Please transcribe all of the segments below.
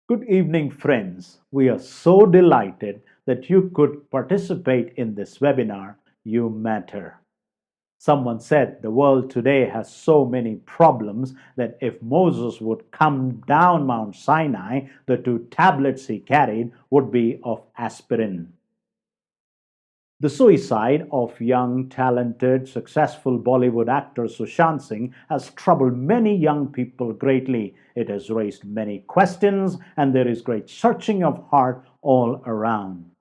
Good evening, friends. We are so delighted that you could participate in this webinar. You matter. Someone said the world today has so many problems that if Moses would come down Mount Sinai, the two tablets he carried would be of aspirin. The suicide of young, talented, successful Bollywood actor Sushant Singh has troubled many young people greatly. It has raised many questions, and there is great searching of heart all around.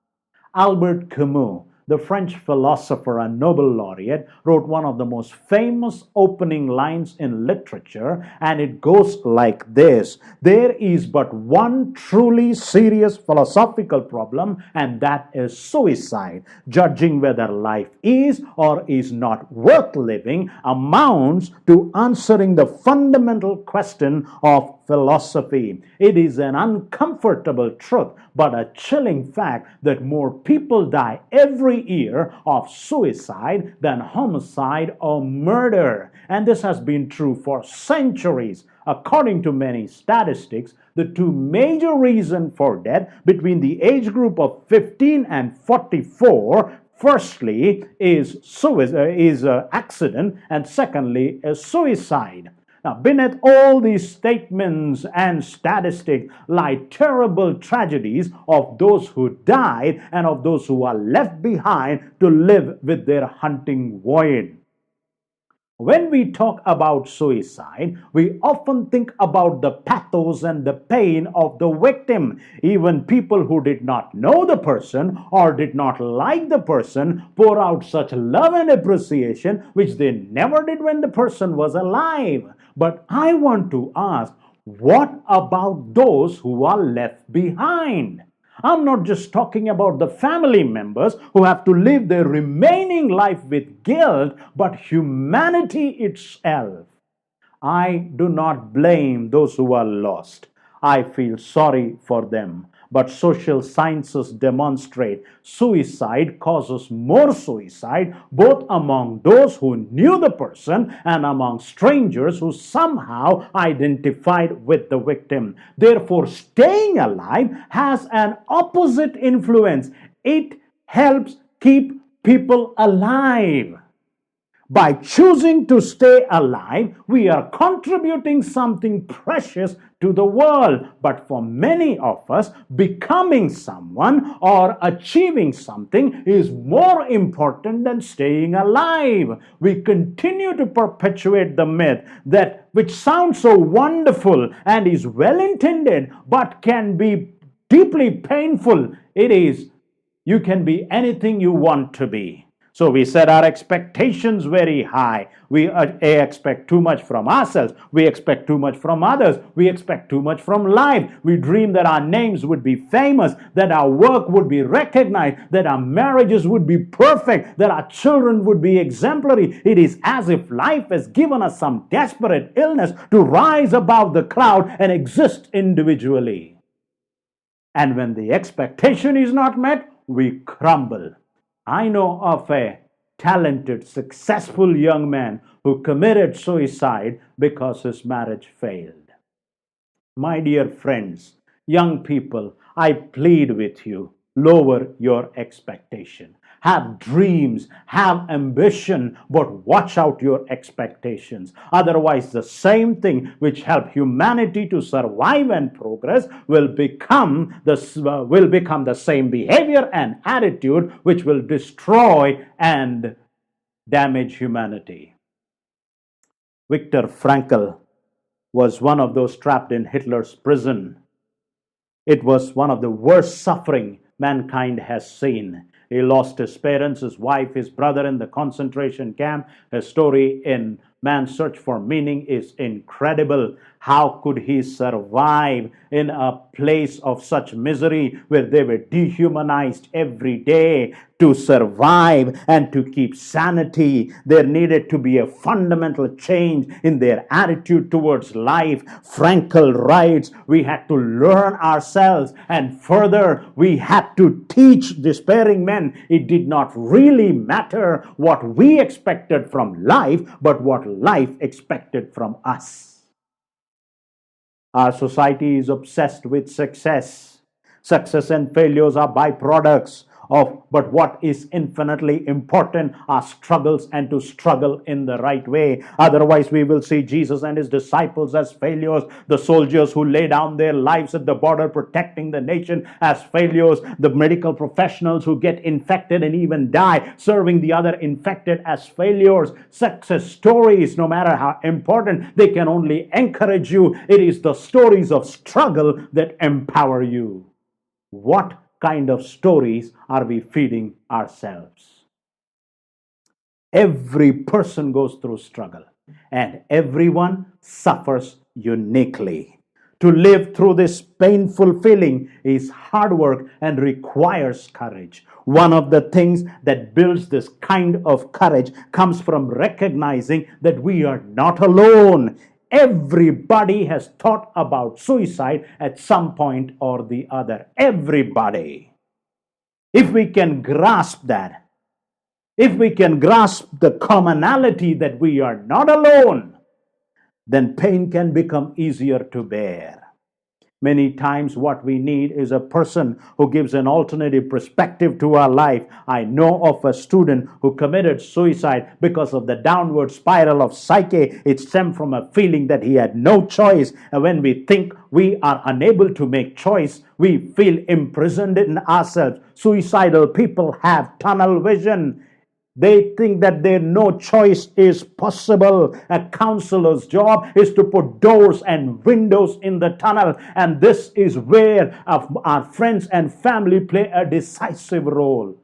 Albert Camus, the French philosopher and Nobel laureate, wrote one of the most famous opening lines in literature, and it goes like this: There is but one truly serious philosophical problem, and that is suicide. Judging whether life is or is not worth living amounts to answering the fundamental question of philosophy. It is an uncomfortable truth, but a chilling fact that more people die every year of suicide than homicide or murder. And this has been true for centuries. According to many statistics, the two major reasons for death between the age group of 15 and 44, firstly is accident, and secondly is suicide. Now, beneath all these statements and statistics lie terrible tragedies of those who died and of those who are left behind to live with their hunting void. When we talk about suicide, we often think about the pathos and the pain of the victim. Even people who did not know the person or did not like the person pour out such love and appreciation which they never did when the person was alive. But I want to ask, what about those who are left behind? I'm not just talking about the family members who have to live their remaining life with guilt, but humanity itself. I do not blame those who are lost. I feel sorry for them. But social sciences demonstrate suicide causes more suicide both among those who knew the person and among strangers who somehow identified with the victim. Therefore, staying alive has an opposite influence. It helps keep people alive. By choosing to stay alive, we are contributing something precious to the world. But for many of us, becoming someone or achieving something is more important than staying alive. We continue to perpetuate the myth that which sounds so wonderful and is well intended but can be deeply painful. It is, you can be anything you want to be. So we set our expectations very high. We expect too much from ourselves. We expect too much from others. We expect too much from life. We dream that our names would be famous, that our work would be recognized, that our marriages would be perfect, that our children would be exemplary. It is as if life has given us some desperate illness to rise above the crowd and exist individually. And when the expectation is not met, we crumble. I know of a talented, successful young man who committed suicide because his marriage failed. My dear friends, young people, I plead with you, lower your expectation. Have dreams, have ambition, but watch out your expectations. Otherwise, the same thing which helped humanity to survive and progress will become the same behavior and attitude which will destroy and damage humanity. Viktor Frankl was one of those trapped in Hitler's prison. It was one of the worst suffering mankind has seen. He lost his parents, his wife, his brother in the concentration camp. His story in Man's Search for Meaning is incredible. How could he survive in a place of such misery where they were dehumanized every day? To survive and to keep sanity, there needed to be a fundamental change in their attitude towards life. Frankl writes, we had to learn ourselves, and further, we had to teach despairing men it did not really matter what we expected from life, but what life expected from us. Our society is obsessed with success. Success and failures are byproducts of, but what is infinitely important are struggles, and to struggle in the right way. Otherwise, we will see Jesus and his disciples as failures, the soldiers who lay down their lives at the border protecting the nation as failures, the medical professionals who get infected and even die serving the other infected as failures. Success stories, no matter how important, they can only encourage you. It is the stories of struggle that empower you. What kind of stories are we feeding ourselves? Every person goes through struggle, and everyone suffers uniquely. To live through this painful feeling is hard work and requires courage. One of the things that builds this kind of courage comes from recognizing that we are not alone. Everybody has thought about suicide at some point or the other. Everybody. If we can grasp that, if we can grasp the commonality that we are not alone, then pain can become easier to bear. Many times what we need is a person who gives an alternative perspective to our life. I know of a student who committed suicide because of the downward spiral of psyche. It stemmed from a feeling that he had no choice. And when we think we are unable to make choice, we feel imprisoned in ourselves. Suicidal people have tunnel vision. They think that their no choice is possible. A counselor's job is to put doors and windows in the tunnel. And this is where our friends and family play a decisive role.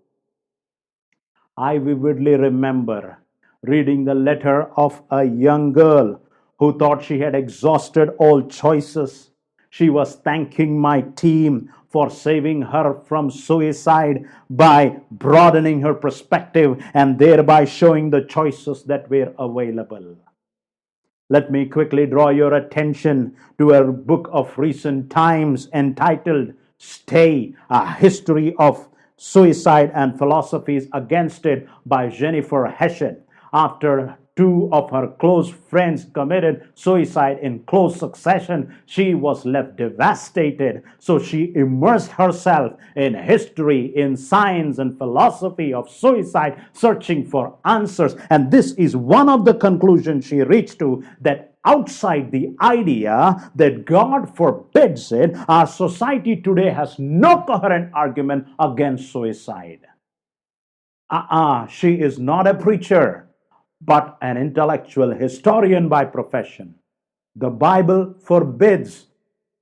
I vividly remember reading the letter of a young girl who thought she had exhausted all choices. She was thanking my team for saving her from suicide by broadening her perspective and thereby showing the choices that were available. Let me quickly draw your attention to a book of recent times entitled Stay, A History of Suicide and Philosophies Against It by Jennifer Hession. After two of her close friends committed suicide in close succession, she was left devastated. So she immersed herself in history, in science and philosophy of suicide, searching for answers. And this is one of the conclusions she reached to, that outside the idea that God forbids it, our society today has no coherent argument against suicide. She is not a preacher, but an intellectual historian by profession. The Bible forbids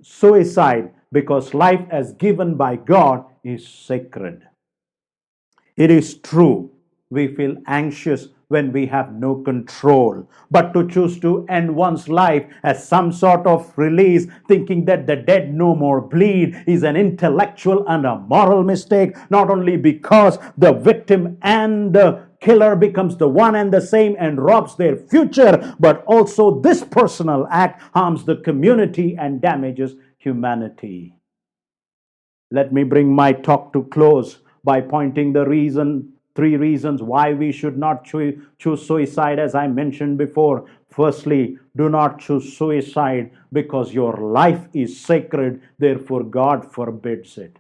suicide because life as given by God is sacred. It is true, we feel anxious when we have no control. But to choose to end one's life as some sort of release, thinking that the dead no more bleed, is an intellectual and a moral mistake, not only because the victim and the killer becomes the one and the same and robs their future, but also this personal act harms the community and damages humanity. Let me bring my talk to close by pointing the three reasons why we should not choose suicide, as I mentioned before. Firstly, do not choose suicide because your life is sacred, therefore God forbids it.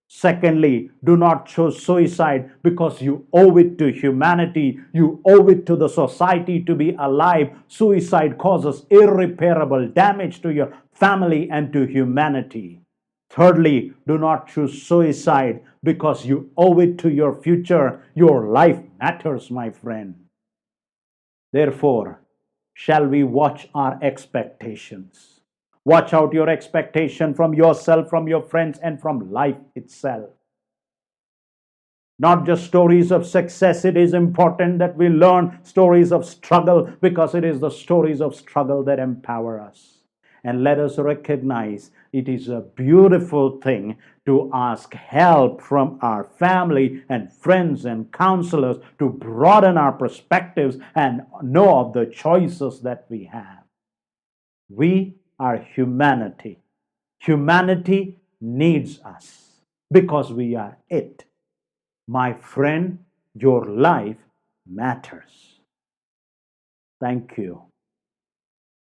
Secondly, do not choose suicide because you owe it to humanity, you owe it to the society to be alive. Suicide causes irreparable damage to your family and to humanity. Thirdly, do not choose suicide because you owe it to your future. Your life matters, my friend. Therefore, shall we watch our expectations? Watch out your expectation from yourself, from your friends, and from life itself. Not just stories of success. It is important that we learn stories of struggle because it is the stories of struggle that empower us. And let us recognize it is a beautiful thing to ask help from our family and friends and counselors to broaden our perspectives and know of the choices that we have. We are humanity. Humanity needs us because we are it. My friend, your life matters. Thank you.